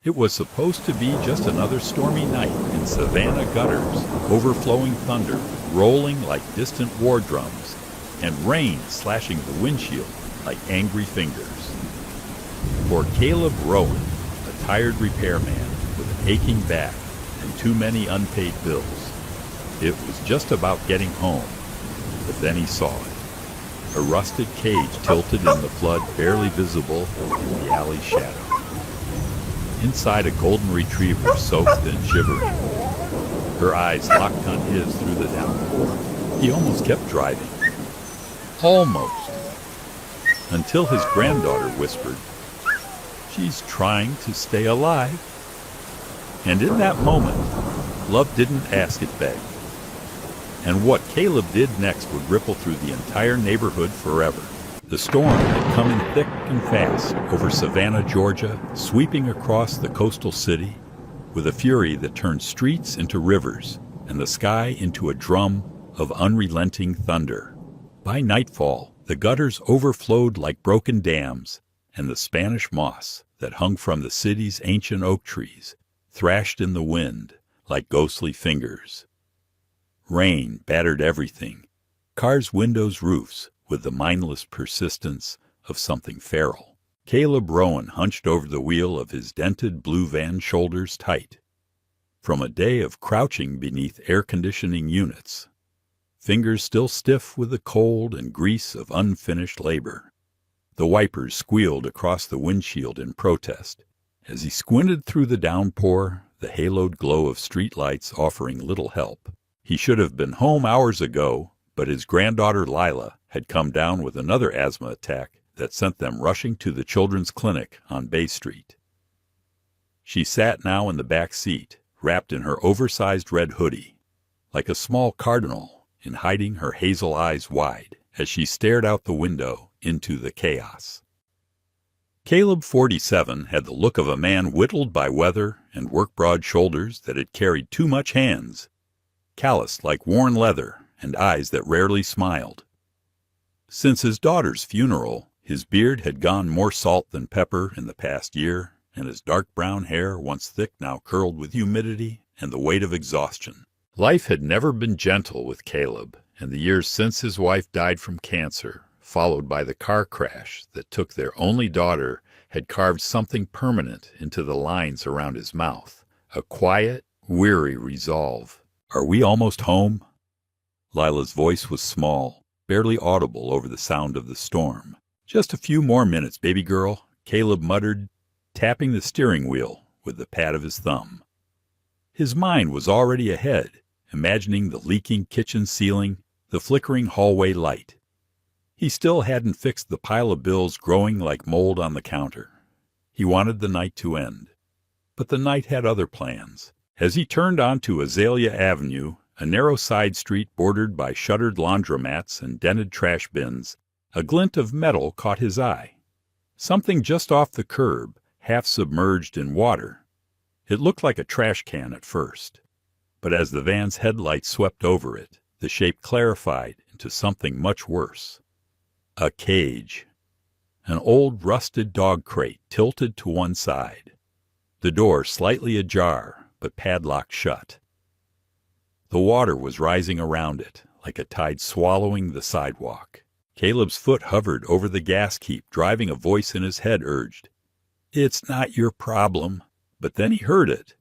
It was supposed to be just another stormy night in Savannah gutters, overflowing thunder, rolling like distant war drums, and rain slashing the windshield like angry fingers. For Caleb Rowan, a tired repairman with an aching back and too many unpaid bills, it was just about getting home. But then he saw it. A rusted cage tilted in the flood, barely visible in the alley's shadow. Inside, a golden retriever soaked and shivering. Her eyes locked on his through the downpour. He almost kept driving. Almost. Until his granddaughter whispered, "She's trying to stay alive." And in that moment, love didn't ask, it begged. And what Caleb did next would ripple through the entire neighborhood forever. The storm had come in thick and fast over Savannah, Georgia, sweeping across the coastal city with a fury that turned streets into rivers and the sky into a drum of unrelenting thunder. By nightfall, the gutters overflowed like broken dams, and the Spanish moss that hung from the city's ancient oak trees thrashed in the wind like ghostly fingers. Rain battered everything, cars' windows, roofs, with the mindless persistence of something feral. Caleb Rowan hunched over the wheel of his dented blue van, shoulders tight. From a day of crouching beneath air conditioning units, fingers still stiff with the cold and grease of unfinished labor. The wipers squealed across the windshield in protest as he squinted through the downpour, the haloed glow of streetlights offering little help. He should have been home hours ago, but his granddaughter Lila had come down with another asthma attack that sent them rushing to the children's clinic on Bay Street. She sat now in the back seat, wrapped in her oversized red hoodie, like a small cardinal, in hiding her hazel eyes wide as she stared out the window into the chaos. Caleb, 47, had the look of a man whittled by weather and work-broad shoulders that had carried too much hands, calloused like worn leather, and eyes that rarely smiled. Since his daughter's funeral, his beard had gone more salt than pepper in the past year, and his dark brown hair, once thick, now curled with humidity and the weight of exhaustion. Life had never been gentle with Caleb, and the years since his wife died from cancer, followed by the car crash that took their only daughter, had carved something permanent into the lines around his mouth, a quiet, weary resolve. "Are we almost home?" Lila's voice was small, barely audible over the sound of the storm. "Just a few more minutes, baby girl," Caleb muttered, tapping the steering wheel with the pad of his thumb. His mind was already ahead, imagining the leaking kitchen ceiling, the flickering hallway light. He still hadn't fixed the pile of bills growing like mold on the counter. He wanted the night to end. But the night had other plans. As he turned onto Azalea Avenue, a narrow side street bordered by shuttered laundromats and dented trash bins, a glint of metal caught his eye. Something just off the curb, half submerged in water. It looked like a trash can at first, but as the van's headlights swept over it, the shape clarified into something much worse. A cage. An old rusted dog crate tilted to one side. The door slightly ajar, but padlocked shut. The water was rising around it, like a tide swallowing the sidewalk. Caleb's foot hovered over the gas keep, driving a voice in his head urged, "It's not your problem." But then he heard it.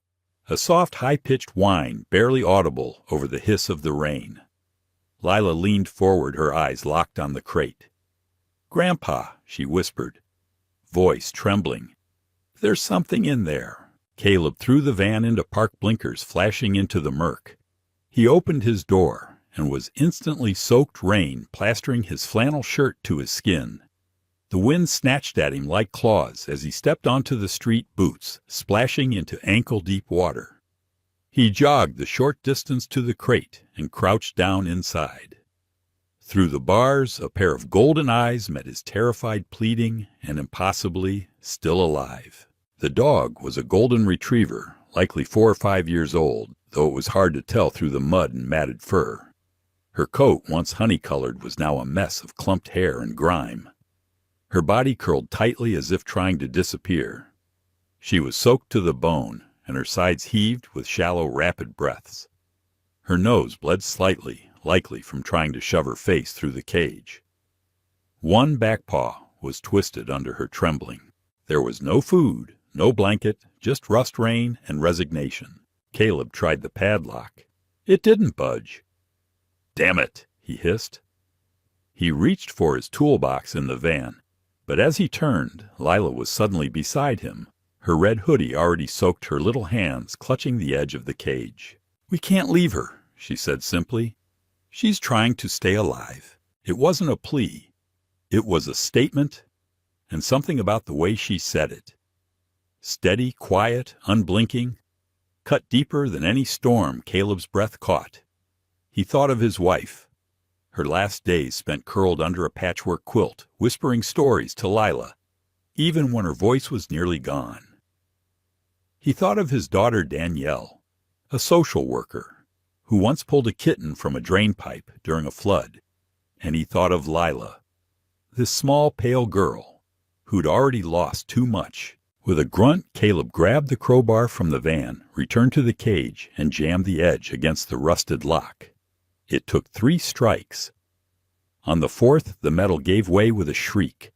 A soft, high-pitched whine, barely audible over the hiss of the rain. Lila leaned forward, her eyes locked on the crate. "Grandpa," she whispered, voice trembling. "There's something in there." Caleb threw the van into park blinkers, flashing into the murk. He opened his door and was instantly soaked rain plastering his flannel shirt to his skin. The wind snatched at him like claws as he stepped onto the street, boots splashing into ankle-deep water. He jogged the short distance to the crate and crouched down inside. Through the bars, a pair of golden eyes met his terrified pleading and impossibly still alive. The dog was a golden retriever, likely 4 or 5 years old, though it was hard to tell through the mud and matted fur. Her coat, once honey-colored, was now a mess of clumped hair and grime. Her body curled tightly as if trying to disappear. She was soaked to the bone, and her sides heaved with shallow, rapid breaths. Her nose bled slightly, likely from trying to shove her face through the cage. One back paw was twisted under her trembling. There was no food, no blanket, just rust rain and resignation. Caleb tried the padlock. It didn't budge. "Damn it," he hissed. He reached for his toolbox in the van, but as he turned, Lila was suddenly beside him. Her red hoodie already soaked her little hands, clutching the edge of the cage. "We can't leave her," she said simply. "She's trying to stay alive." It wasn't a plea. It was a statement, and something about the way she said it. Steady, quiet, unblinking, cut deeper than any storm Caleb's breath caught. He thought of his wife, her last days spent curled under a patchwork quilt, whispering stories to Lila, even when her voice was nearly gone. He thought of his daughter Danielle, a social worker, who once pulled a kitten from a drain pipe during a flood, and he thought of Lila, this small, pale girl who'd already lost too much. With a grunt, Caleb grabbed the crowbar from the van, returned to the cage, and jammed the edge against the rusted lock. It took 3 strikes. On the 4th, the metal gave way with a shriek.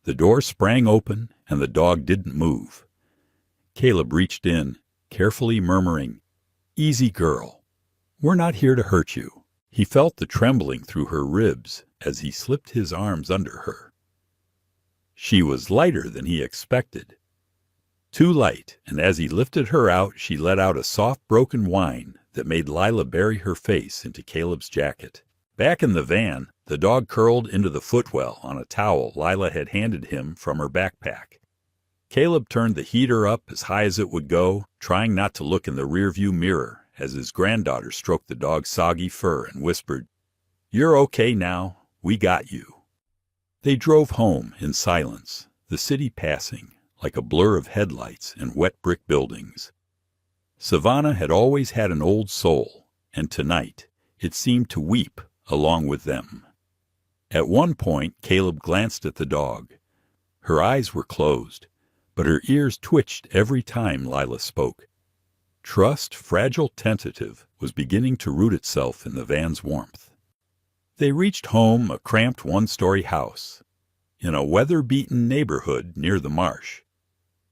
The door sprang open, and the dog didn't move. Caleb reached in, carefully murmuring, "Easy, girl. We're not here to hurt you." He felt the trembling through her ribs as he slipped his arms under her. She was lighter than he expected. Too light, and as he lifted her out, she let out a soft, broken whine that made Lila bury her face into Caleb's jacket. Back in the van, the dog curled into the footwell on a towel Lila had handed him from her backpack. Caleb turned the heater up as high as it would go, trying not to look in the rearview mirror as his granddaughter stroked the dog's soggy fur and whispered, "You're okay now. We got you." They drove home in silence, the city passing, like a blur of headlights and wet brick buildings. Savannah had always had an old soul, and tonight it seemed to weep along with them. At one point, Caleb glanced at the dog. Her eyes were closed, but her ears twitched every time Lila spoke. Trust, fragile, tentative, was beginning to root itself in the van's warmth. They reached home, a cramped one-story house, in a weather-beaten neighborhood near the marsh.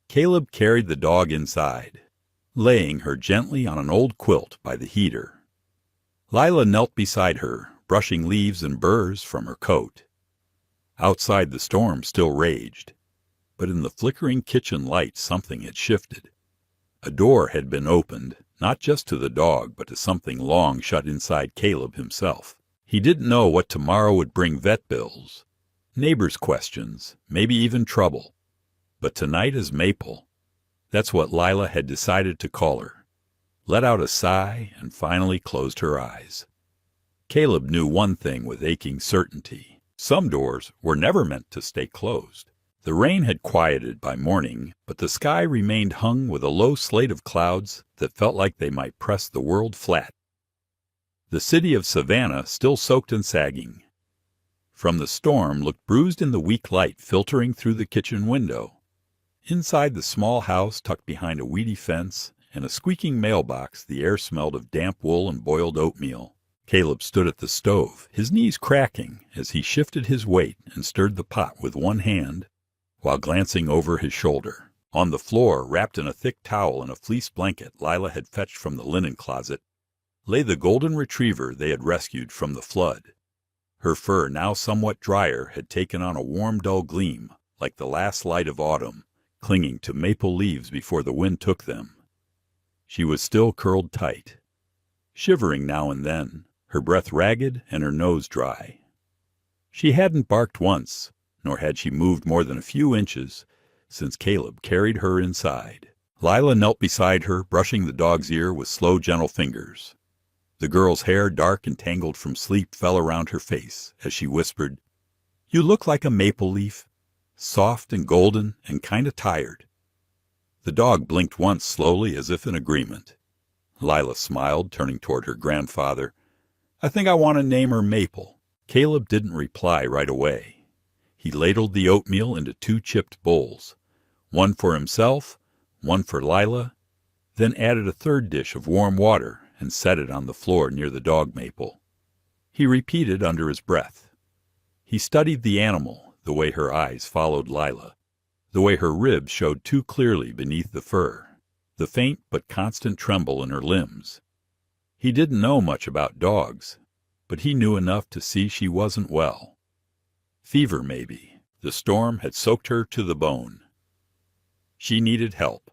Caleb carried the dog inside, laying her gently on an old quilt by the heater. Lila knelt beside her, brushing leaves and burrs from her coat. Outside the storm still raged, but in the flickering kitchen light something had shifted. A door had been opened, not just to the dog, but to something long shut inside Caleb himself. He didn't know what tomorrow would bring: vet bills, neighbors' questions, maybe even trouble. But tonight is Maple. That's what Lila had decided to call her. Let out a sigh and finally closed her eyes. Caleb knew one thing with aching certainty. Some doors were never meant to stay closed. The rain had quieted by morning, but the sky remained hung with a low slate of clouds that felt like they might press the world flat. The city of Savannah still soaked and sagging. From the storm looked bruised in the weak light filtering through the kitchen window. Inside the small house tucked behind a weedy fence and a squeaking mailbox, the air smelled of damp wool and boiled oatmeal. Caleb stood at the stove, his knees cracking as he shifted his weight and stirred the pot with one hand while glancing over his shoulder. On the floor, wrapped in a thick towel and a fleece blanket Lila had fetched from the linen closet, lay the golden retriever they had rescued from the flood. Her fur, now somewhat drier, had taken on a warm, dull gleam, like the last light of autumn, clinging to maple leaves before the wind took them. She was still curled tight, shivering now and then, her breath ragged and her nose dry. She hadn't barked once, nor had she moved more than a few inches since Caleb carried her inside. Lila knelt beside her, brushing the dog's ear with slow, gentle fingers. The girl's hair, dark and tangled from sleep, fell around her face as she whispered, "You look like a maple leaf, soft and golden and kind of tired." The dog blinked once slowly as if in agreement. Lila smiled, turning toward her grandfather. "I think I want to name her Maple." Caleb didn't reply right away. He ladled the oatmeal into 2 chipped bowls, one for himself, one for Lila, then added a third dish of warm water and set it on the floor near the dog Maple. He repeated under his breath. He studied the animal, the way her eyes followed Lila, the way her ribs showed too clearly beneath the fur, the faint but constant tremble in her limbs. He didn't know much about dogs, but he knew enough to see she wasn't well. Fever, maybe. The storm had soaked her to the bone. She needed help,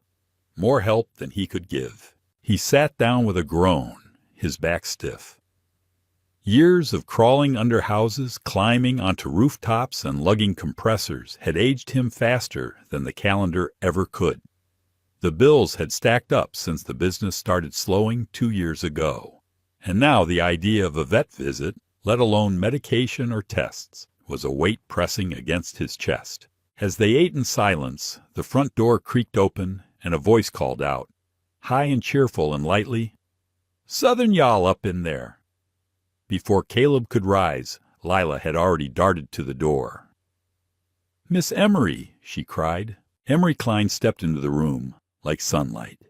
more help than he could give. He sat down with a groan, his back stiff. Years of crawling under houses, climbing onto rooftops, and lugging compressors had aged him faster than the calendar ever could. The bills had stacked up since the business started slowing 2 years ago, and now the idea of a vet visit, let alone medication or tests, was a weight pressing against his chest. As they ate in silence, the front door creaked open, and a voice called out, high and cheerful and lightly, "Southern y'all up in there." Before Caleb could rise, Lila had already darted to the door. "Miss Emery," she cried. Emery Klein stepped into the room like sunlight.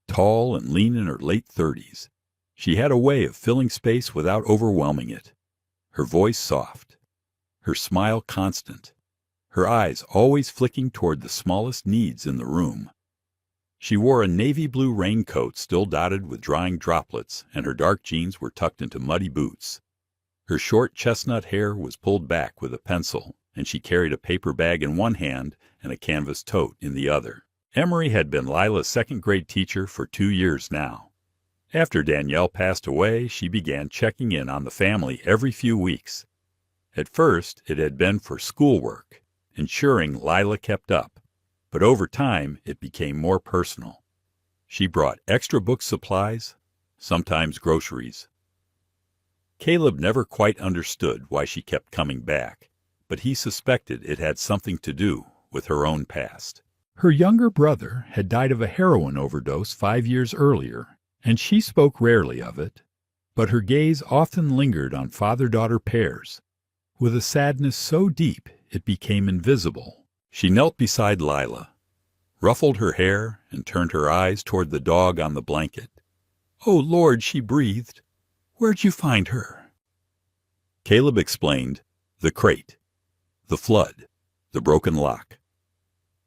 Tall and lean in her late 30s, she had a way of filling space without overwhelming it. Her voice soft, her smile constant, her eyes always flicking toward the smallest needs in the room. She wore a navy blue raincoat still dotted with drying droplets, and her dark jeans were tucked into muddy boots. Her short chestnut hair was pulled back with a pencil, and she carried a paper bag in one hand and a canvas tote in the other. Emery had been Lila's second-grade teacher for 2 years now. After Danielle passed away, she began checking in on the family every few weeks. At first, it had been for schoolwork, ensuring Lila kept up. But over time, it became more personal. She brought extra book supplies, sometimes groceries. Caleb never quite understood why she kept coming back, but he suspected it had something to do with her own past. Her younger brother had died of a heroin overdose 5 years earlier, and she spoke rarely of it, but her gaze often lingered on father-daughter pairs, with a sadness so deep it became invisible. She knelt beside Lila, ruffled her hair, and turned her eyes toward the dog on the blanket. "Oh, Lord," she breathed. "Where'd you find her?" Caleb explained, the crate, the flood, the broken lock.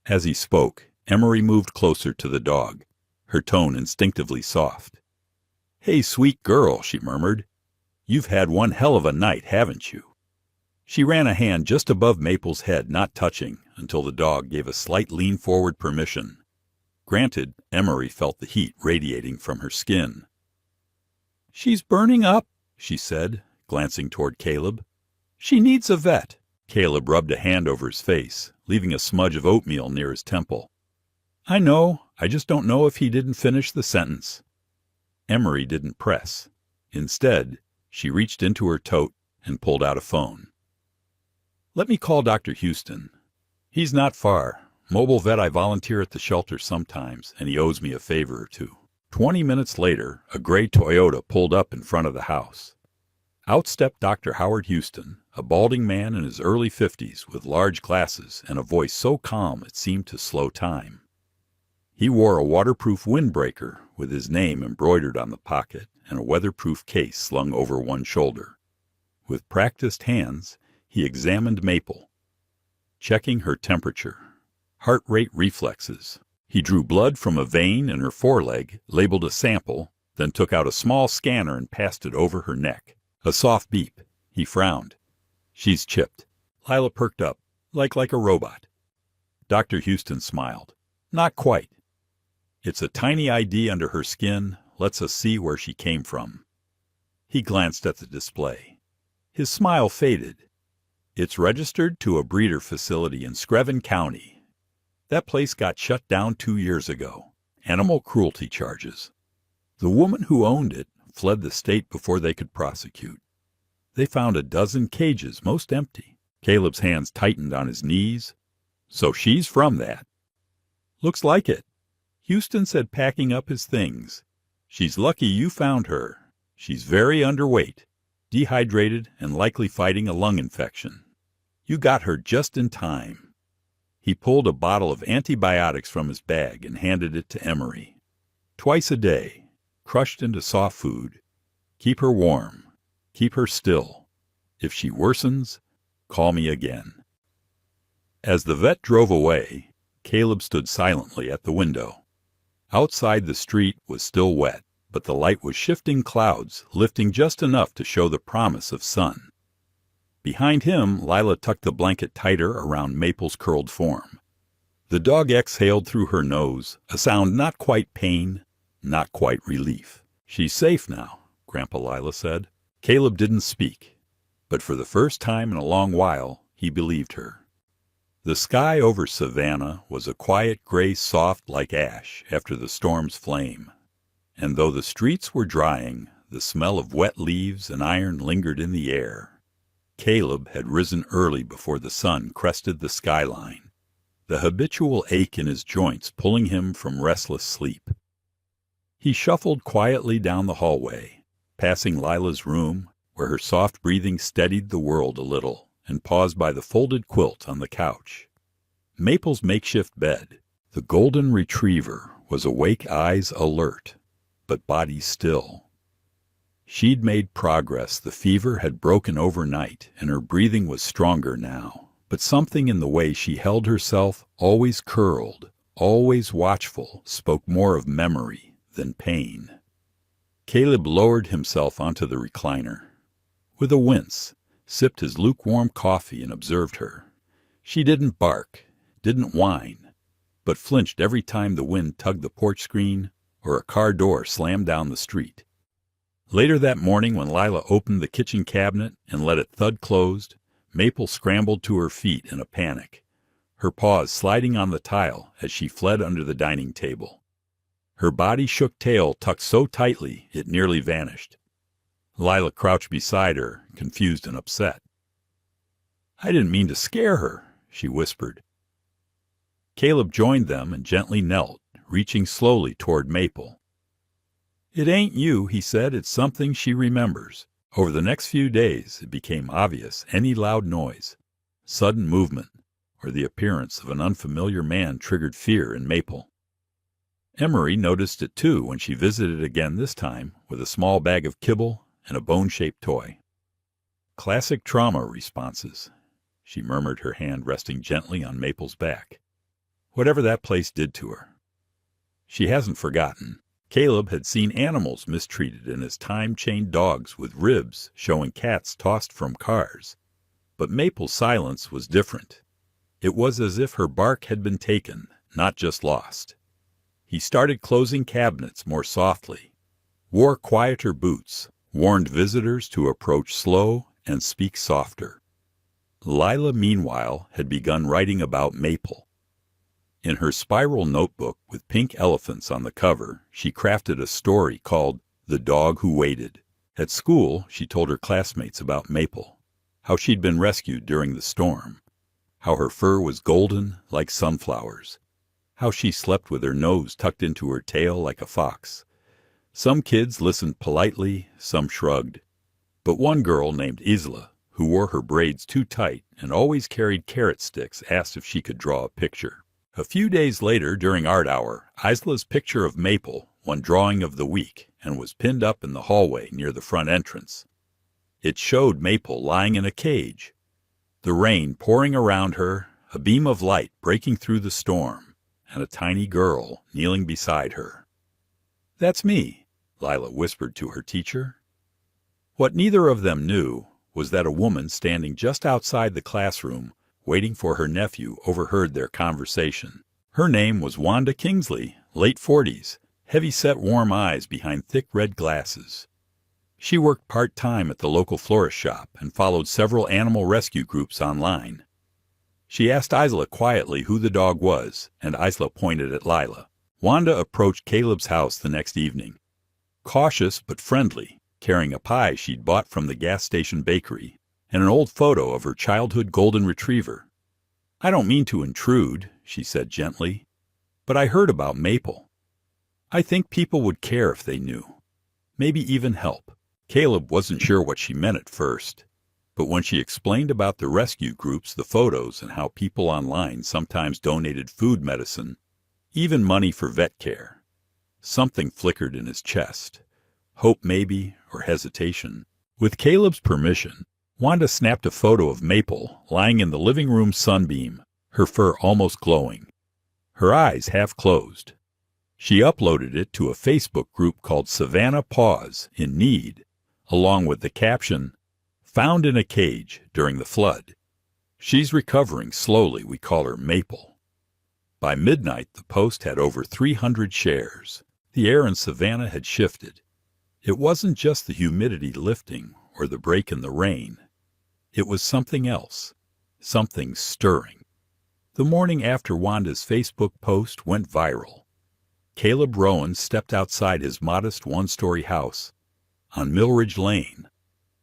As he spoke, Emery moved closer to the dog, her tone instinctively soft. "Hey, sweet girl," she murmured. "You've had one hell of a night, haven't you?" She ran a hand just above Maple's head, not touching, until the dog gave a slight lean forward permission. Granted, Emery felt the heat radiating from her skin. "She's burning up," she said, glancing toward Caleb. "She needs a vet." Caleb rubbed a hand over his face, leaving a smudge of oatmeal near his temple. "I know, I just don't know if he didn't finish the sentence." Emery didn't press. Instead, she reached into her tote and pulled out a phone. "Let me call Dr. Houston. He's not far. Mobile vet I volunteer at the shelter sometimes, and he owes me a favor or two." 20 minutes later, a gray Toyota pulled up in front of the house. Out stepped Dr. Howard Houston, a balding man in his early 50s with large glasses and a voice so calm it seemed to slow time. He wore a waterproof windbreaker with his name embroidered on the pocket and a weatherproof case slung over one shoulder. With practiced hands, he examined Maple, checking her temperature, heart rate reflexes. He drew blood from a vein in her foreleg, labeled a sample, then took out a small scanner and passed it over her neck. A soft beep. He frowned. "She's chipped." Lila perked up, like a robot. Dr. Houston smiled. "Not quite. It's a tiny ID under her skin, lets us see where she came from." He glanced at the display. His smile faded. "It's registered to a breeder facility in Screven County. That place got shut down 2 years ago. Animal cruelty charges. The woman who owned it fled the state before they could prosecute. They found a dozen cages, most empty." Caleb's hands tightened on his knees. "So she's from that." "Looks like it. Houston said packing up his things. She's lucky you found her. She's very underweight, dehydrated, and likely fighting a lung infection. You got her just in time." He pulled a bottle of antibiotics from his bag and handed it to Emery. Twice a day, crushed into soft food. Keep her warm. Keep her still. If she worsens, call me again. As the vet drove away, Caleb stood silently at the window. Outside the street was still wet, but the light was shifting clouds, lifting just enough to show the promise of sun. Behind him, Lila tucked the blanket tighter around Maple's curled form. The dog exhaled through her nose, a sound not quite pain, not quite relief. She's safe now, Grandpa Lila said. Caleb didn't speak, but for the first time in a long while, he believed her. The sky over Savannah was a quiet gray soft like ash after the storm's flame. And though the streets were drying, the smell of wet leaves and iron lingered in the air. Caleb had risen early before the sun crested the skyline, the habitual ache in his joints pulling him from restless sleep. He shuffled quietly down the hallway, passing Lila's room, where her soft breathing steadied the world a little, and paused by the folded quilt on the couch. Maple's makeshift bed, the golden retriever, was awake, eyes alert, but body still. She'd made progress. The fever had broken overnight, and her breathing was stronger now. But something in the way she held herself, always curled, always watchful, spoke more of memory than pain. Caleb lowered himself onto the recliner. With a wince, sipped his lukewarm coffee and observed her. She didn't bark, didn't whine, but flinched every time the wind tugged the porch screen or a car door slammed down the street. Later that morning, when Lila opened the kitchen cabinet and let it thud closed, Maple scrambled to her feet in a panic, her paws sliding on the tile as she fled under the dining table. Her body-shook tail tucked so tightly it nearly vanished. Lila crouched beside her, confused and upset. "I didn't mean to scare her," she whispered. Caleb joined them and gently knelt, reaching slowly toward Maple. "It ain't you," he said. "It's something she remembers." Over the next few days, it became obvious any loud noise, sudden movement, or the appearance of an unfamiliar man triggered fear in Maple. Emery noticed it too when she visited again, this time with a small bag of kibble and a bone-shaped toy. "Classic trauma responses," she murmured, her hand resting gently on Maple's back. "Whatever that place did to her. She hasn't forgotten." Caleb had seen animals mistreated in his time-chained dogs with ribs showing cats tossed from cars. But Maple's silence was different. It was as if her bark had been taken, not just lost. He started closing cabinets more softly, wore quieter boots, warned visitors to approach slow and speak softer. Lila, meanwhile, had begun writing about Maple. In her spiral notebook with pink elephants on the cover, she crafted a story called The Dog Who Waited. At school, she told her classmates about Maple, how she'd been rescued during the storm, how her fur was golden like sunflowers, how she slept with her nose tucked into her tail like a fox. Some kids listened politely, some shrugged. But one girl named Isla, who wore her braids too tight and always carried carrot sticks, asked if she could draw a picture. A few days later, during art hour, Isla's picture of Maple won drawing of the week and was pinned up in the hallway near the front entrance. It showed Maple lying in a cage, the rain pouring around her, a beam of light breaking through the storm, and a tiny girl kneeling beside her. "That's me," Lila whispered to her teacher. What neither of them knew was that a woman standing just outside the classroom waiting for her nephew overheard their conversation. Her name was Wanda Kingsley, late 40s, heavy-set warm eyes behind thick red glasses. She worked part-time at the local florist shop and followed several animal rescue groups online. She asked Isla quietly who the dog was, and Isla pointed at Lila. Wanda approached Caleb's house the next evening, cautious but friendly, carrying a pie she'd bought from the gas station bakery and an old photo of her childhood golden retriever. "I don't mean to intrude," she said gently, "but I heard about Maple. I think people would care if they knew, maybe even help." Caleb wasn't sure what she meant at first. But when she explained about the rescue groups, the photos, and how people online sometimes donated food, medicine, even money for vet care, something flickered in his chest. Hope maybe, or hesitation. With Caleb's permission, Wanda snapped a photo of Maple lying in the living room sunbeam, her fur almost glowing, her eyes half closed. She uploaded it to a Facebook group called Savannah Paws in Need, along with the caption, "Found in a cage during the flood. She's recovering slowly, we call her Maple." By midnight, the post had over 300 shares. The air in Savannah had shifted. It wasn't just the humidity lifting or the break in the rain. It was something else, something stirring. The morning after Wanda's Facebook post went viral, Caleb Rowan stepped outside his modest one-story house on Millridge Lane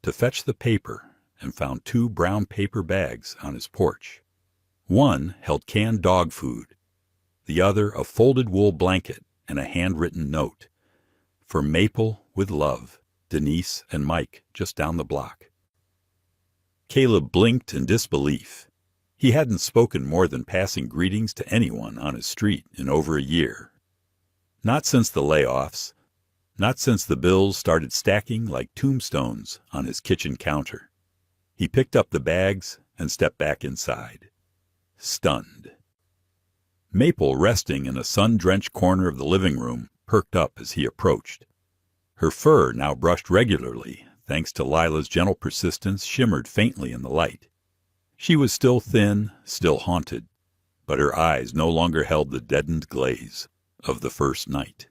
to fetch the paper and found 2 brown paper bags on his porch. One held canned dog food, the other a folded wool blanket and a handwritten note. For Maple with love, Denise and Mike, just down the block. Caleb blinked in disbelief. He hadn't spoken more than passing greetings to anyone on his street in over a year. Not since the layoffs, not since the bills started stacking like tombstones on his kitchen counter. He picked up the bags and stepped back inside, stunned. Maple, resting in a sun-drenched corner of the living room, perked up as he approached. Her fur, now brushed regularly, thanks to Lila's gentle persistence, shimmered faintly in the light. She was still thin, still haunted, but her eyes no longer held the deadened glaze of the first night.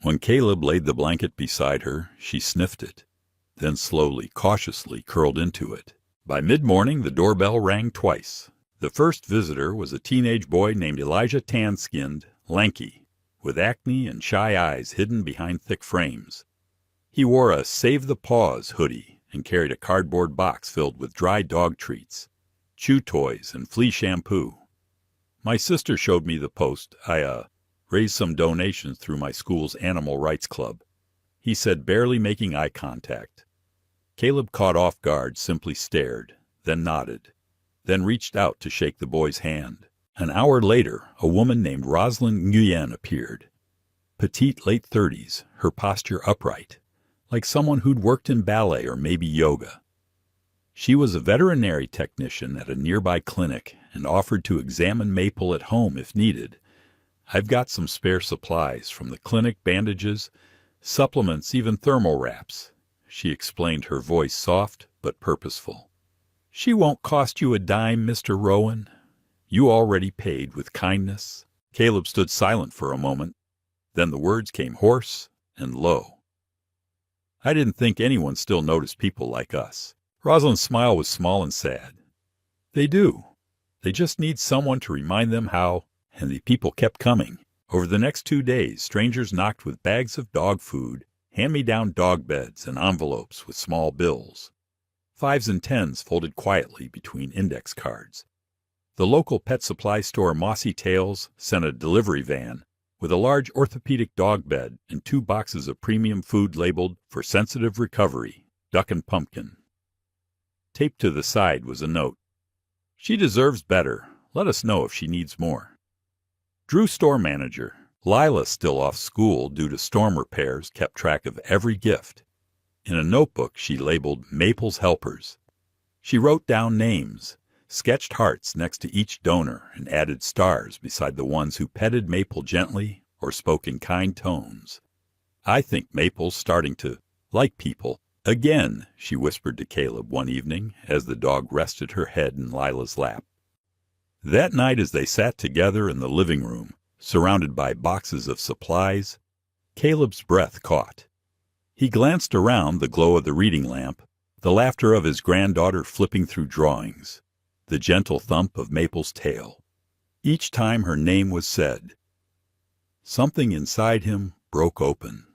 When Caleb laid the blanket beside her, she sniffed it, then slowly, cautiously curled into it. By mid-morning, the doorbell rang twice. The first visitor was a teenage boy named Elijah, tan-skinned, lanky, with acne and shy eyes hidden behind thick frames. He wore a Save the Paws hoodie and carried a cardboard box filled with dry dog treats, chew toys, and flea shampoo. "My sister showed me the post. I raised some donations through my school's animal rights club," he said, barely making eye contact. Caleb, caught off guard, simply stared, then nodded, then reached out to shake the boy's hand. An hour later, a woman named Rosalind Nguyen appeared. Petite, late 30s, her posture upright, like someone who'd worked in ballet or maybe yoga. She was a veterinary technician at a nearby clinic and offered to examine Maple at home if needed. "I've got some spare supplies from the clinic, bandages, supplements, even thermal wraps," she explained, her voice soft but purposeful. "She won't cost you a dime, Mr. Rowan. You already paid with kindness." Caleb stood silent for a moment. Then the words came hoarse and low. "I didn't think anyone still noticed people like us." Rosalind's smile was small and sad. "They do. They just need someone to remind them how," and the people kept coming. Over the next 2 days, strangers knocked with bags of dog food, hand-me-down dog beds, and envelopes with small bills. 5s and 10s folded quietly between index cards. The local pet supply store, Mossy Tails, sent a delivery van with a large orthopedic dog bed and 2 boxes of premium food labeled "For sensitive recovery, duck and pumpkin." Taped to the side was a note. "She deserves better. Let us know if she needs more." Drew, store manager. Lila, still off school due to storm repairs, kept track of every gift. In a notebook she labeled Maple's Helpers. She wrote down names, sketched hearts next to each donor, and added stars beside the ones who petted Maple gently or spoke in kind tones. "I think Maple's starting to like people again," she whispered to Caleb one evening as the dog rested her head in Lila's lap. That night, as they sat together in the living room, surrounded by boxes of supplies, Caleb's breath caught. He glanced around, the glow of the reading lamp, the laughter of his granddaughter flipping through drawings, the gentle thump of Maple's tail. Each time her name was said, something inside him broke open.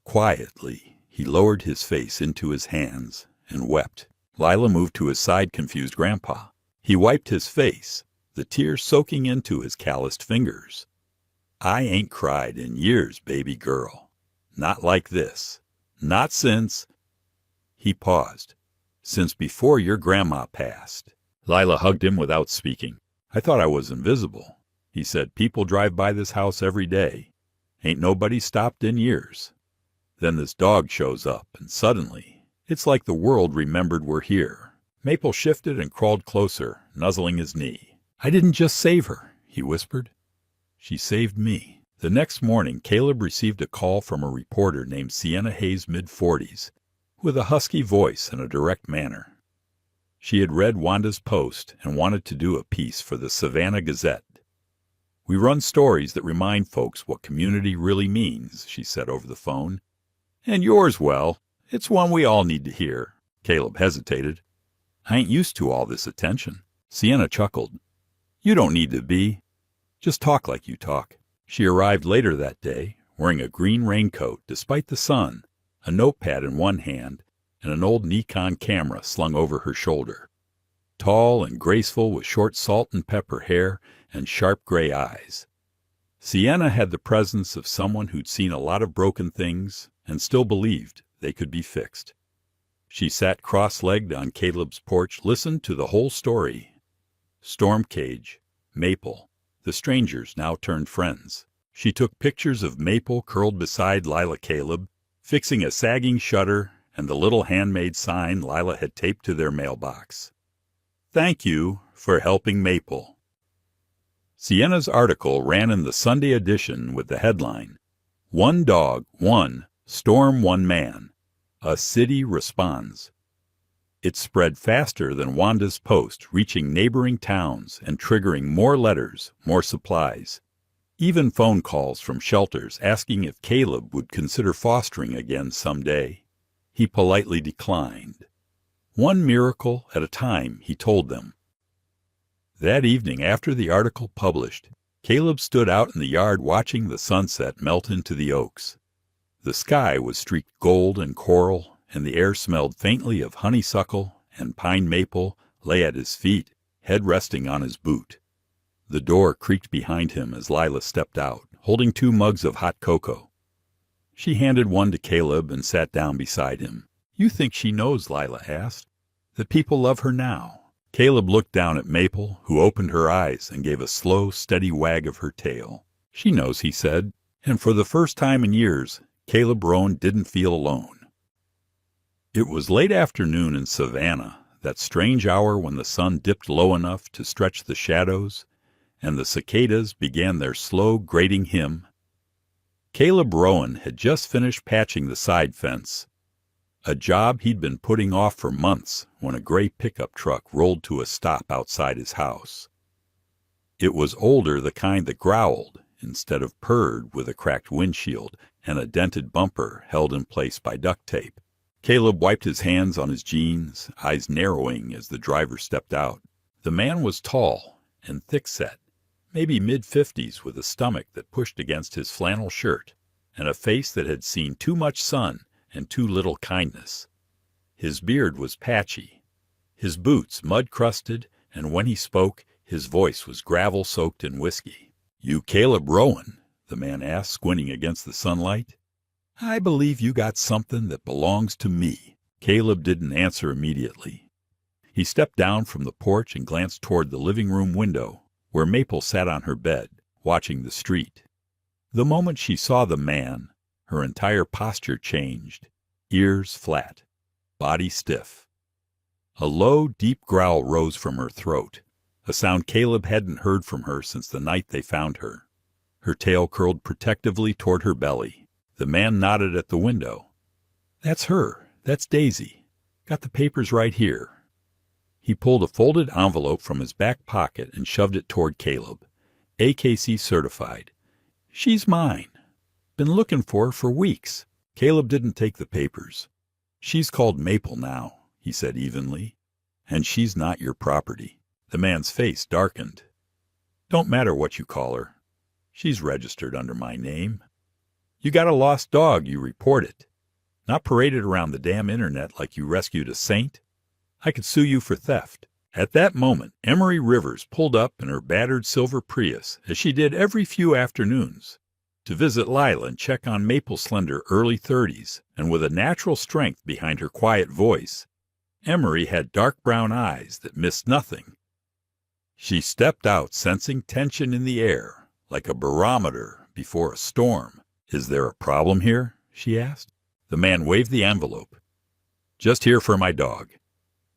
Quietly, he lowered his face into his hands and wept. Lila moved to his side, confused grandpa. He wiped his face, the tears soaking into his calloused fingers. "I ain't cried in years, baby girl. Not like this. Not since—" He paused. Since before your grandma passed." Lila hugged him without speaking. "I thought I was invisible." He said, "People drive by this house every day. Ain't nobody stopped in years. Then this dog shows up, and suddenly, it's like the world remembered we're here." Maple shifted and crawled closer, nuzzling his knee. "I didn't just save her," he whispered. "She saved me." The next morning, Caleb received a call from a reporter named Sienna Hayes, mid-40s, with a husky voice and a direct manner. She had read Wanda's post and wanted to do a piece for the Savannah Gazette. "We run stories that remind folks what community really means," she said over the phone. "And yours, well, it's one we all need to hear." Caleb hesitated. "I ain't used to all this attention." Sienna chuckled. "You don't need to be. Just talk like you talk." She arrived later that day, wearing a green raincoat despite the sun, a notepad in one hand, and an old Nikon camera slung over her shoulder. Tall and graceful, with short salt and pepper hair and sharp gray eyes. Sienna had the presence of someone who'd seen a lot of broken things and still believed they could be fixed. She sat cross-legged on Caleb's porch, listened to the whole story. Storm Cage, Maple, the strangers now turned friends. She took pictures of Maple curled beside Lila Caleb, fixing a sagging shutter and the little handmade sign Lila had taped to their mailbox. "Thank you for helping Maple." Sienna's article ran in the Sunday edition with the headline, "One Dog, One Storm, One Man. A City Responds." It spread faster than Wanda's post, reaching neighboring towns and triggering more letters, more supplies. Even phone calls from shelters asking if Caleb would consider fostering again someday. He politely declined. One miracle at a time, he told them. That evening, after the article published, Caleb stood out in the yard watching the sunset melt into the oaks. The sky was streaked gold and coral, and the air smelled faintly of honeysuckle, and pine maple lay at his feet, head resting on his boot. The door creaked behind him as Lila stepped out, holding 2 mugs of hot cocoa. She handed one to Caleb and sat down beside him. "You think she knows," Lila asked, "that people love her now?" Caleb looked down at Maple, who opened her eyes and gave a slow, steady wag of her tail. "She knows," he said, and for the first time in years, Caleb Rowan didn't feel alone. It was late afternoon in Savannah, that strange hour when the sun dipped low enough to stretch the shadows, and the cicadas began their slow, grating hymn. Caleb Rowan had just finished patching the side fence, a job he'd been putting off for months, when a gray pickup truck rolled to a stop outside his house. It was older, the kind that growled instead of purred, with a cracked windshield and a dented bumper held in place by duct tape. Caleb wiped his hands on his jeans, eyes narrowing as the driver stepped out. The man was tall and thick-set, maybe mid-50s, with a stomach that pushed against his flannel shirt, and a face that had seen too much sun and too little kindness. His beard was patchy, his boots mud-crusted, and when he spoke, his voice was gravel-soaked in whiskey. "You Caleb Rowan?" the man asked, squinting against the sunlight. "I believe you got something that belongs to me." Caleb didn't answer immediately. He stepped down from the porch and glanced toward the living room window, where Maple sat on her bed, watching the street. The moment she saw the man, her entire posture changed, ears flat, body stiff. A low, deep growl rose from her throat, a sound Caleb hadn't heard from her since the night they found her. Her tail curled protectively toward her belly. The man nodded at the window. "That's her. That's Daisy. Got the papers right here." He pulled a folded envelope from his back pocket and shoved it toward Caleb. "AKC certified. She's mine. Been looking for her for weeks." Caleb didn't take the papers. "She's called Maple now," he said evenly, "and she's not your property." The man's face darkened. "Don't matter what you call her. She's registered under my name. You got a lost dog, you report it. Not paraded around the damn internet like you rescued a saint. I could sue you for theft." At that moment, Emery Rivers pulled up in her battered silver Prius, as she did every few afternoons, to visit Lila and check on Maple's slender early 30s, and with a natural strength behind her quiet voice, Emery had dark brown eyes that missed nothing. She stepped out, sensing tension in the air, like a barometer before a storm. "Is there a problem here?" she asked. The man waved the envelope. "Just here for my dog.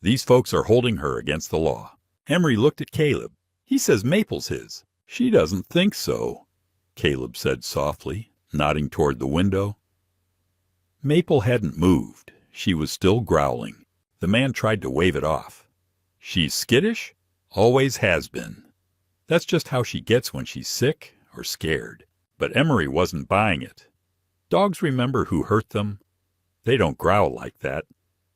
These folks are holding her against the law." Emery looked at Caleb. "He says Maple's his." "She doesn't think so," Caleb said softly, nodding toward the window. Maple hadn't moved. She was still growling. The man tried to wave it off. "She's skittish? Always has been. That's just how she gets when she's sick or scared." But Emery wasn't buying it. Dogs remember who hurt them. They don't growl like that,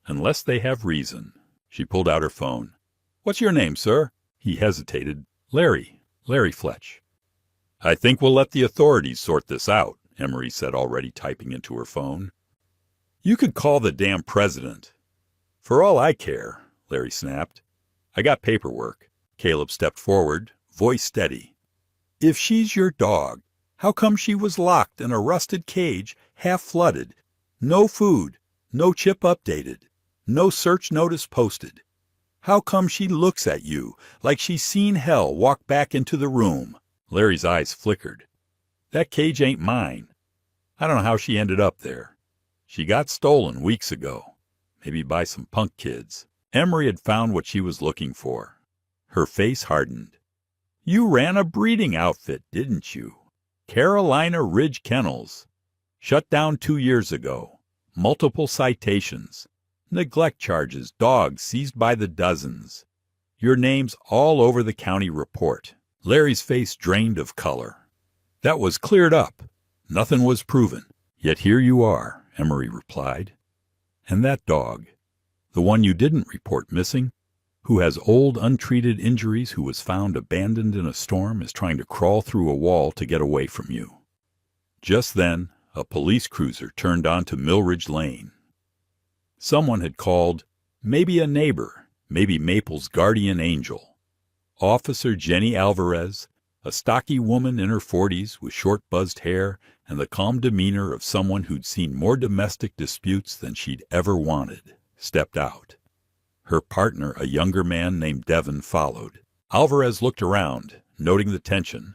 unless they have reason. She pulled out her phone. "What's your name, sir?" He hesitated. Larry Fletch." "I think we'll let the authorities sort this out," Emery said, already typing into her phone. "You could call the damn president." "For all I care," Larry snapped. "I got paperwork." Caleb stepped forward, voice steady. "If she's your dog, how come she was locked in a rusted cage, half flooded? No food, no chip updated, no search notice posted. How come she looks at you like she's seen hell walk back into the room?" Larry's eyes flickered. "That cage ain't mine. I don't know how she ended up there. She got stolen weeks ago, maybe by some punk kids." Emery had found what she was looking for. Her face hardened. "You ran a breeding outfit, didn't you? Carolina Ridge Kennels. Shut down 2 years ago. Multiple citations. Neglect charges, dogs seized by the dozens. Your name's all over the county report." Larry's face drained of color. "That was cleared up. Nothing was proven. Yet here you are," Emery replied. "And that dog, the one you didn't report missing, who has old untreated injuries, who was found abandoned in a storm, is trying to crawl through a wall to get away from you." Just then, a police cruiser turned onto Millridge Lane. Someone had called, maybe a neighbor, maybe Maple's guardian angel. Officer Jenny Alvarez, a stocky woman in her 40s with short buzzed hair and the calm demeanor of someone who'd seen more domestic disputes than she'd ever wanted, stepped out. Her partner, a younger man named Devon, followed. Alvarez looked around, noting the tension.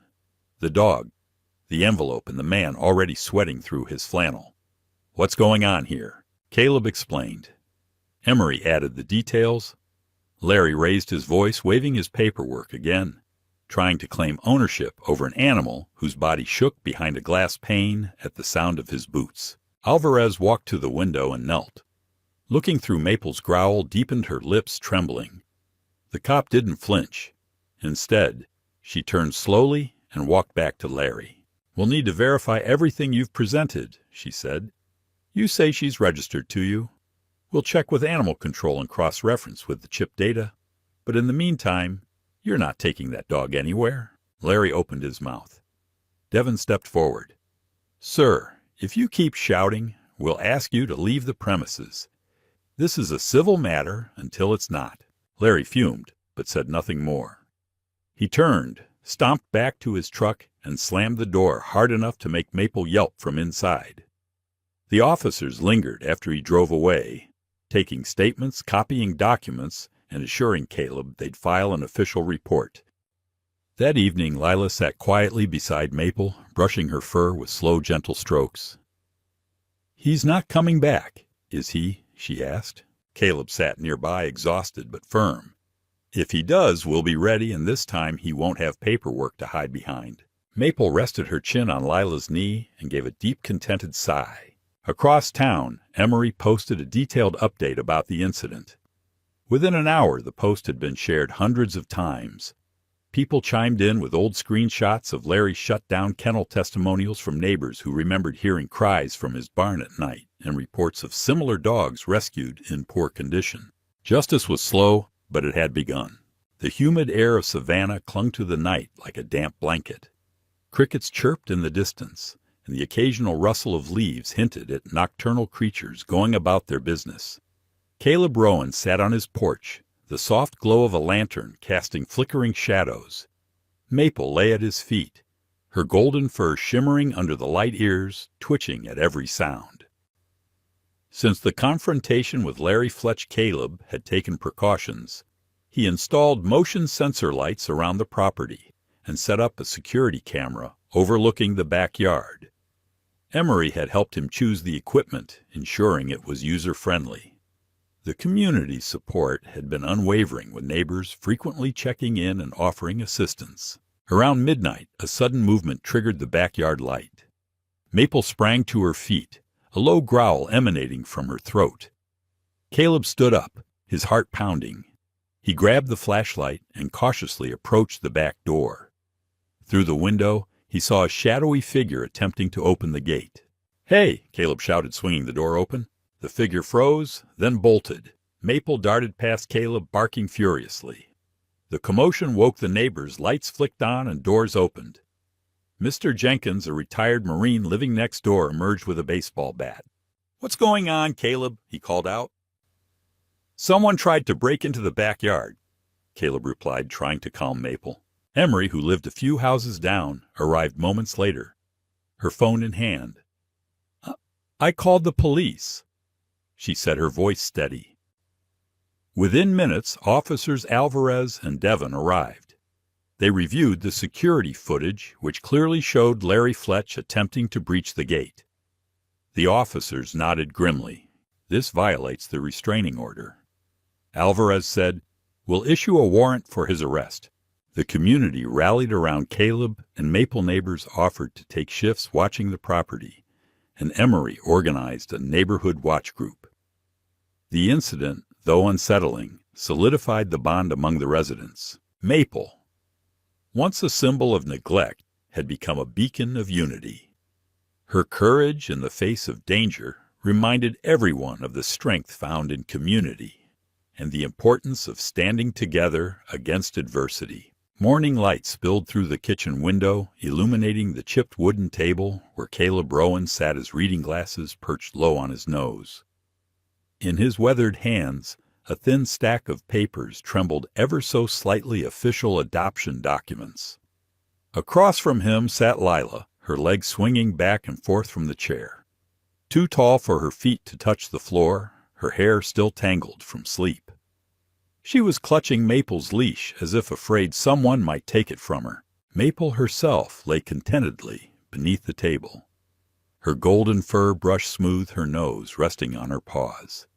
The dog, the envelope, and the man already sweating through his flannel. "What's going on here?" Caleb explained. Emery added the details. Larry raised his voice, waving his paperwork again, trying to claim ownership over an animal whose body shook behind a glass pane at the sound of his boots. Alvarez walked to the window and knelt. Looking through Maple's growl deepened her lips trembling. The cop didn't flinch. Instead, she turned slowly and walked back to Larry. "We'll need to verify everything you've presented," she said. "You say she's registered to you. We'll check with animal control and cross-reference with the chip data. But in the meantime, you're not taking that dog anywhere." Larry opened his mouth. Devon stepped forward. "Sir, if you keep shouting, we'll ask you to leave the premises. This is a civil matter until it's not." Larry fumed, but said nothing more. He turned, stomped back to his truck, and slammed the door hard enough to make Maple yelp from inside. The officers lingered after he drove away, taking statements, copying documents, and assuring Caleb they'd file an official report. That evening, Lila sat quietly beside Maple, brushing her fur with slow, gentle strokes. "He's not coming back, is he?" she asked. Caleb sat nearby, exhausted but firm. "If he does, we'll be ready, and this time he won't have paperwork to hide behind." Maple rested her chin on Lila's knee and gave a deep, contented sigh. Across town, Emery posted a detailed update about the incident. Within an hour, the post had been shared hundreds of times. People chimed in with old screenshots of Larry's shut-down kennel testimonials from neighbors who remembered hearing cries from his barn at night and reports of similar dogs rescued in poor condition. Justice was slow, but it had begun. The humid air of Savannah clung to the night like a damp blanket. Crickets chirped in the distance, and the occasional rustle of leaves hinted at nocturnal creatures going about their business. Caleb Rowan sat on his porch, the soft glow of a lantern casting flickering shadows. Maple lay at his feet, her golden fur shimmering under the light ears, twitching at every sound. Since the confrontation with Larry Fletch, Caleb had taken precautions. He installed motion sensor lights around the property and set up a security camera overlooking the backyard. Emery had helped him choose the equipment, ensuring it was user-friendly. The community's support had been unwavering, with neighbors frequently checking in and offering assistance. Around midnight, a sudden movement triggered the backyard light. Maple sprang to her feet, a low growl emanating from her throat. Caleb stood up, his heart pounding. He grabbed the flashlight and cautiously approached the back door. Through the window, he saw a shadowy figure attempting to open the gate. "Hey!" Caleb shouted, swinging the door open. The figure froze, then bolted. Maple darted past Caleb, barking furiously. The commotion woke the neighbors, lights flicked on and doors opened. Mr. Jenkins, a retired Marine living next door, emerged with a baseball bat. "What's going on, Caleb?" he called out. "Someone tried to break into the backyard," Caleb replied, trying to calm Maple. Emery, who lived a few houses down, arrived moments later, her phone in hand. "I called the police," she said, her voice steady. Within minutes, officers Alvarez and Devon arrived. They reviewed the security footage, which clearly showed Larry Fletch attempting to breach the gate. The officers nodded grimly. "This violates the restraining order." Alvarez said, "We'll issue a warrant for his arrest." The community rallied around Caleb, and Maple neighbors offered to take shifts watching the property, and Emery organized a neighborhood watch group. The incident, though unsettling, solidified the bond among the residents. Maple, once a symbol of neglect, had become a beacon of unity. Her courage in the face of danger reminded everyone of the strength found in community and the importance of standing together against adversity. Morning light spilled through the kitchen window, illuminating the chipped wooden table where Caleb Rowan sat, his reading glasses perched low on his nose. In his weathered hands, a thin stack of papers trembled ever so slightly, official adoption documents. Across from him sat Lila, her legs swinging back and forth from the chair. Too tall for her feet to touch the floor, her hair still tangled from sleep. She was clutching Maple's leash as if afraid someone might take it from her. Maple herself lay contentedly beneath the table. Her golden fur brushed smooth her nose, resting on her paws.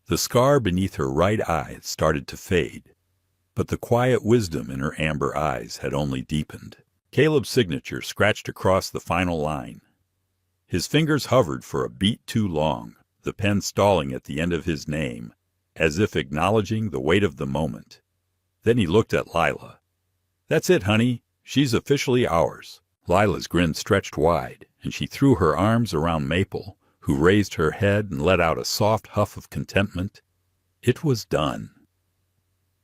The scar beneath her right eye had started to fade, but the quiet wisdom in her amber eyes had only deepened. Caleb's signature scratched across the final line. His fingers hovered for a beat too long, the pen stalling at the end of his name, as if acknowledging the weight of the moment. Then he looked at Lila. "That's it, honey. She's officially ours." Lila's grin stretched wide, and she threw her arms around Maple, who raised her head and let out a soft huff of contentment. It was done.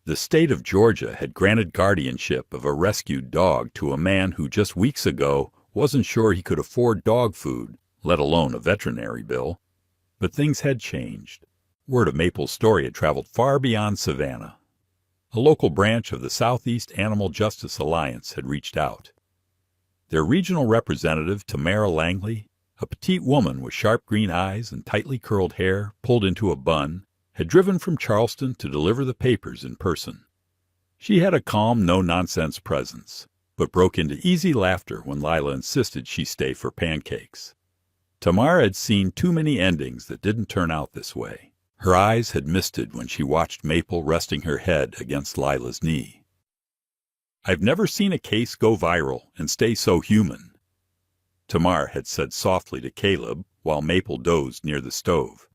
The state of Georgia had granted guardianship of a rescued dog to a man who just weeks ago wasn't sure he could afford dog food, let alone a veterinary bill. But things had changed. Word of Maple's story had traveled far beyond Savannah. A local branch of the Southeast Animal Justice Alliance had reached out. Their regional representative, Tamara Langley, a petite woman with sharp green eyes and tightly curled hair pulled into a bun, had driven from Charleston to deliver the papers in person. She had a calm, no-nonsense presence, but broke into easy laughter when Lila insisted she stay for pancakes. Tamara had seen too many endings that didn't turn out this way. Her eyes had misted when she watched Maple resting her head against Lila's knee. "I've never seen a case go viral and stay so human," Tamar had said softly to Caleb while Maple dozed near the stove.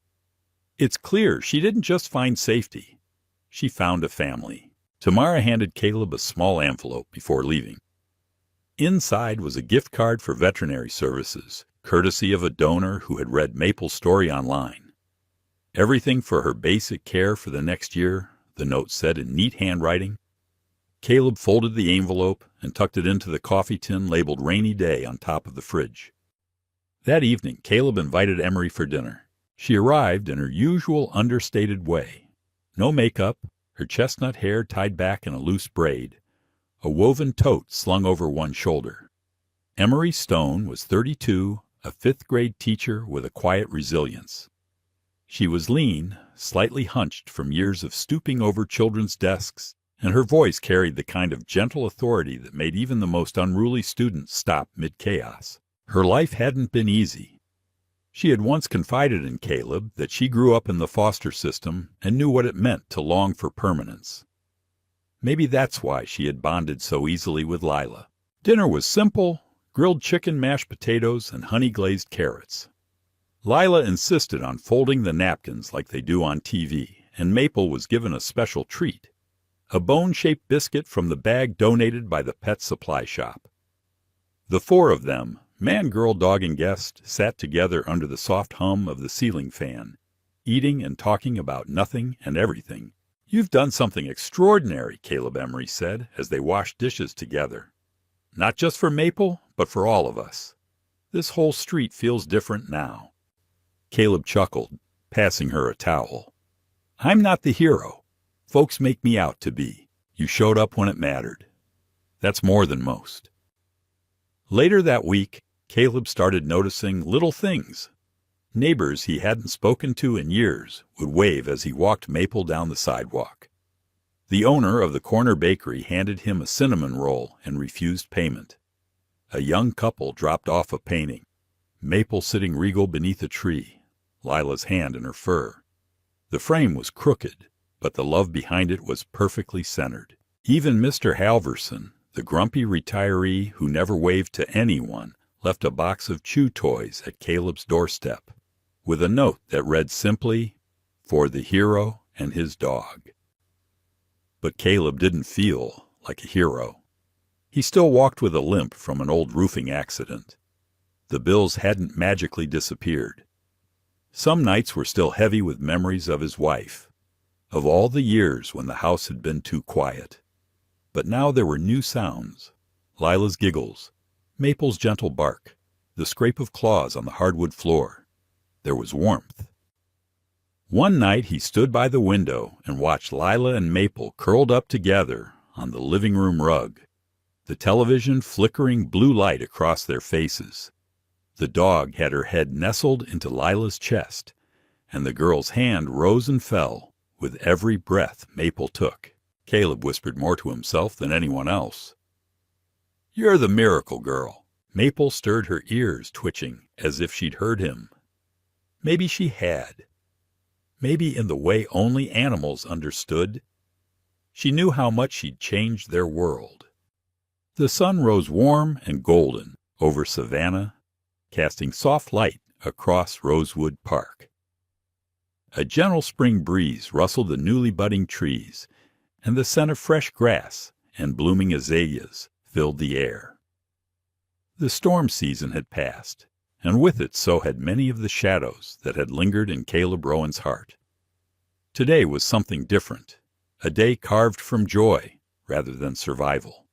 "It's clear she didn't just find safety. She found a family." Tamara handed Caleb a small envelope before leaving. Inside was a gift card for veterinary services, courtesy of a donor who had read Maple's story online. "Everything for her basic care for the next year," the note said in neat handwriting. Caleb folded the envelope and tucked it into the coffee tin labeled Rainy Day on top of the fridge. That evening, Caleb invited Emery for dinner. She arrived in her usual understated way. No makeup, her chestnut hair tied back in a loose braid, a woven tote slung over one shoulder. Emery Stone was 32, a fifth-grade teacher with a quiet resilience. She was lean, slightly hunched from years of stooping over children's desks, and her voice carried the kind of gentle authority that made even the most unruly student stop mid-chaos. Her life hadn't been easy. She had once confided in Caleb that she grew up in the foster system and knew what it meant to long for permanence. Maybe that's why she had bonded so easily with Lila. Dinner was simple: grilled chicken, mashed potatoes, and honey-glazed carrots. Lila insisted on folding the napkins like they do on TV, and Maple was given a special treat: a bone-shaped biscuit from the bag donated by the pet supply shop. The four of them, man, girl, dog, and guest, sat together under the soft hum of the ceiling fan, eating and talking about nothing and everything. "You've done something extraordinary," Caleb Emery said as they washed dishes together. "Not just for Maple, but for all of us. This whole street feels different now." Caleb chuckled, passing her a towel. "I'm not the hero folks make me out to be. You showed up when it mattered. That's more than most." Later that week, Caleb started noticing little things. Neighbors he hadn't spoken to in years would wave as he walked Maple down the sidewalk. The owner of the corner bakery handed him a cinnamon roll and refused payment. A young couple dropped off a painting, Maple sitting regal beneath a tree, Lila's hand in her fur. The frame was crooked, but the love behind it was perfectly centered. Even Mr. Halverson, the grumpy retiree who never waved to anyone, left a box of chew toys at Caleb's doorstep, with a note that read simply, "For the hero and his dog." But Caleb didn't feel like a hero. He still walked with a limp from an old roofing accident. The bills hadn't magically disappeared. Some nights were still heavy with memories of his wife, of all the years when the house had been too quiet. But now there were new sounds: Lila's giggles, Maple's gentle bark, the scrape of claws on the hardwood floor. There was warmth. One night he stood by the window and watched Lila and Maple curled up together on the living room rug, the television flickering blue light across their faces. The dog had her head nestled into Lila's chest, and the girl's hand rose and fell with every breath Maple took. Caleb whispered more to himself than anyone else. "You're the miracle girl." Maple stirred her ears, twitching as if she'd heard him. Maybe she had. Maybe in the way only animals understood. She knew how much she'd changed their world. The sun rose warm and golden over Savannah, casting soft light across Rosewood Park. A gentle spring breeze rustled the newly budding trees, and the scent of fresh grass and blooming azaleas filled the air. The storm season had passed, and with it so had many of the shadows that had lingered in Caleb Rowan's heart. Today was something different, a day carved from joy rather than survival.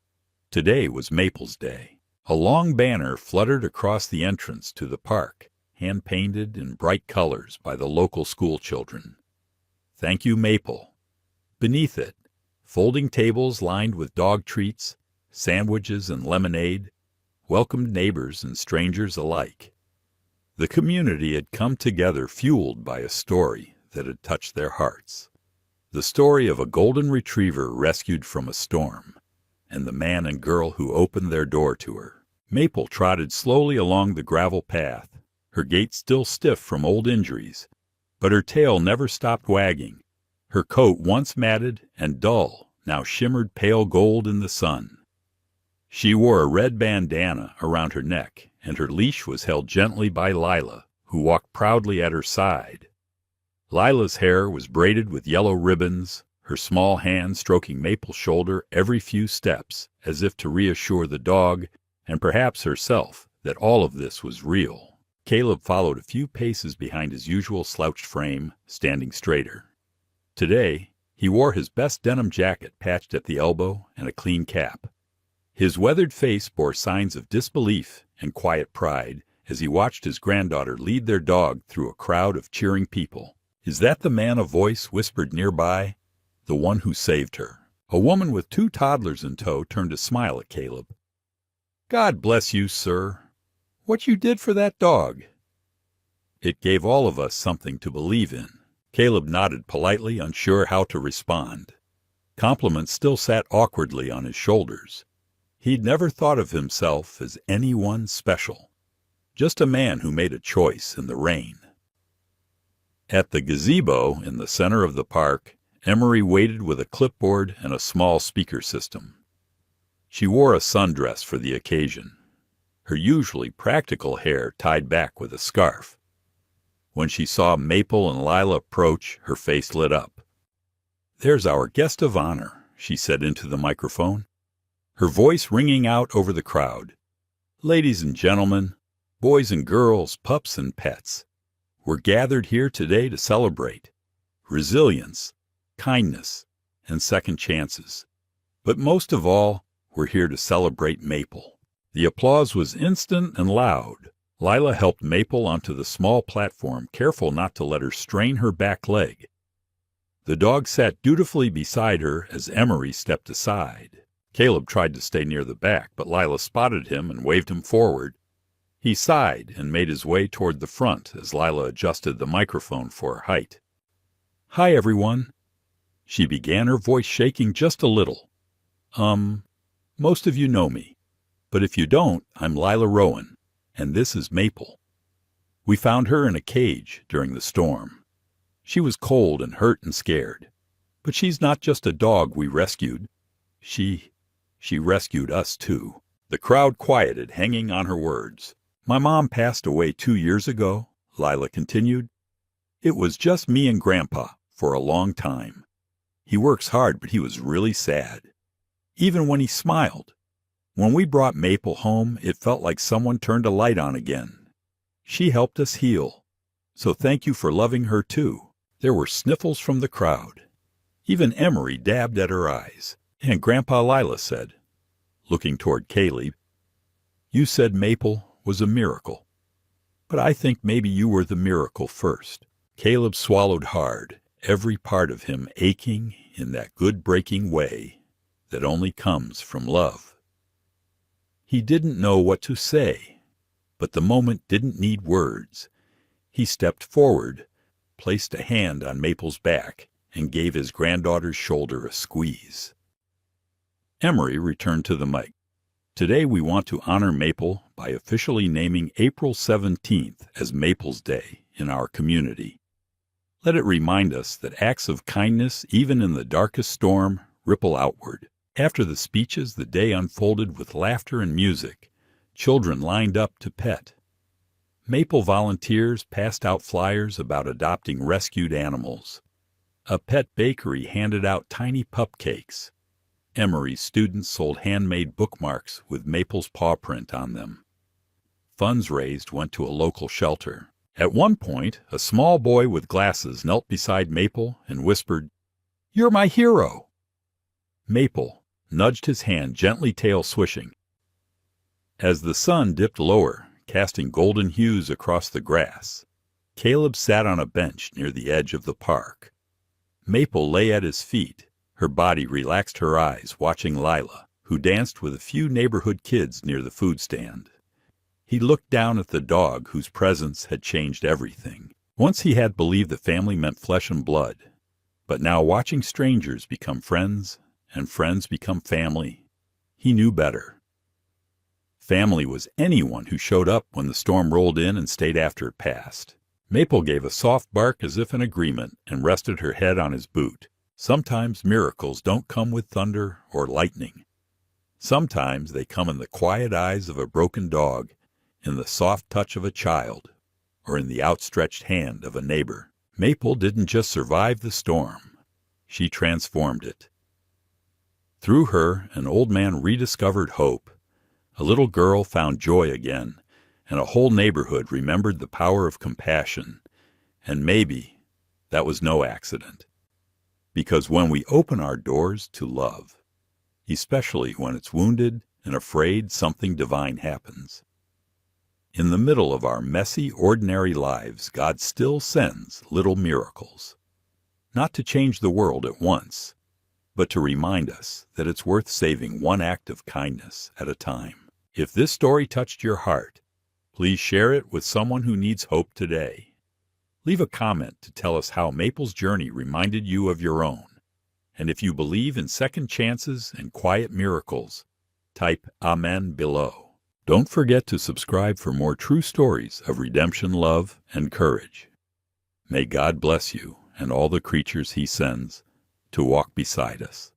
Today was Maple's day. A long banner fluttered across the entrance to the park, hand-painted in bright colors by the local school children. "Thank you, Maple." Beneath it, folding tables lined with dog treats, sandwiches, and lemonade welcomed neighbors and strangers alike. The community had come together fueled by a story that had touched their hearts. The story of a golden retriever rescued from a storm, and the man and girl who opened their door to her. Maple trotted slowly along the gravel path, her gait still stiff from old injuries, but her tail never stopped wagging. Her coat, once matted and dull, now shimmered pale gold in the sun. She wore a red bandana around her neck, and her leash was held gently by Lila, who walked proudly at her side. Lila's hair was braided with yellow ribbons, her small hand stroking Maple's shoulder every few steps, as if to reassure the dog, and perhaps herself, that all of this was real. Caleb followed a few paces behind his usual slouched frame, standing straighter. Today, he wore his best denim jacket patched at the elbow and a clean cap. His weathered face bore signs of disbelief and quiet pride as he watched his granddaughter lead their dog through a crowd of cheering people. "Is that the man?" a voice whispered nearby. "The one who saved her." A woman with 2 toddlers in tow turned to smile at Caleb. "God bless you, sir. What you did for that dog?" It gave all of us something to believe in. Caleb nodded politely, unsure how to respond. Compliments still sat awkwardly on his shoulders. He'd never thought of himself as anyone special, just a man who made a choice in the rain. At the gazebo in the center of the park, Emery waited with a clipboard and a small speaker system. She wore a sundress for the occasion, her usually practical hair tied back with a scarf. When she saw Maple and Lila approach, her face lit up. "There's our guest of honor," she said into the microphone, her voice ringing out over the crowd. "Ladies and gentlemen, boys and girls, pups and pets, we're gathered here today to celebrate resilience, kindness, and second chances. But most of all, we're here to celebrate Maple." The applause was instant and loud. Lila helped Maple onto the small platform, careful not to let her strain her back leg. The dog sat dutifully beside her as Emery stepped aside. Caleb tried to stay near the back, but Lila spotted him and waved him forward. He sighed and made his way toward the front as Lila adjusted the microphone for her height. "Hi, everyone," she began, her voice shaking just a little. Most of you know me, but if you don't, I'm Lila Rowan, and this is Maple. We found her in a cage during the storm. She was cold and hurt and scared, but she's not just a dog we rescued. She rescued us too." The crowd quieted, hanging on her words. "My mom passed away 2 years ago," Lila continued. "It was just me and Grandpa for a long time. He works hard, but he was really sad, even when he smiled. When we brought Maple home, it felt like someone turned a light on again. She helped us heal, so thank you for loving her too." There were sniffles from the crowd. Even Emery dabbed at her eyes. "And Grandpa," Lila said, looking toward Caleb, "you said Maple was a miracle, but I think maybe you were the miracle first." Caleb swallowed hard, every part of him aching in that good breaking way that only comes from love. He didn't know what to say, but the moment didn't need words. He stepped forward, placed a hand on Maple's back, and gave his granddaughter's shoulder a squeeze. Emery returned to the mic. "Today we want to honor Maple by officially naming April 17th as Maple's Day in our community. Let it remind us that acts of kindness, even in the darkest storm, ripple outward." After the speeches, the day unfolded with laughter and music. Children lined up to pet. Maple volunteers passed out flyers about adopting rescued animals. A pet bakery handed out tiny pup cakes. Emery's students sold handmade bookmarks with Maple's paw print on them. Funds raised went to a local shelter. At one point, a small boy with glasses knelt beside Maple and whispered, "You're my hero." Maple nudged his hand, gently, tail swishing. As the sun dipped lower, casting golden hues across the grass, Caleb sat on a bench near the edge of the park. Maple lay at his feet. Her body relaxed, her eyes watching Lila, who danced with a few neighborhood kids near the food stand. He looked down at the dog whose presence had changed everything. Once he had believed that family meant flesh and blood, but now watching strangers become friends and friends become family, he knew better. Family was anyone who showed up when the storm rolled in and stayed after it passed. Maple gave a soft bark as if in agreement and rested her head on his boot. Sometimes miracles don't come with thunder or lightning. Sometimes they come in the quiet eyes of a broken dog, in the soft touch of a child, or in the outstretched hand of a neighbor. Maple didn't just survive the storm. She transformed it. Through her, an old man rediscovered hope. A little girl found joy again, and a whole neighborhood remembered the power of compassion. And maybe that was no accident. Because when we open our doors to love, especially when it's wounded and afraid, something divine happens. In the middle of our messy, ordinary lives, God still sends little miracles. Not to change the world at once, but to remind us that it's worth saving one act of kindness at a time. If this story touched your heart, please share it with someone who needs hope today. Leave a comment to tell us how Maple's journey reminded you of your own. And if you believe in second chances and quiet miracles, type Amen below. Don't forget to subscribe for more true stories of redemption, love, and courage. May God bless you and all the creatures He sends to walk beside us.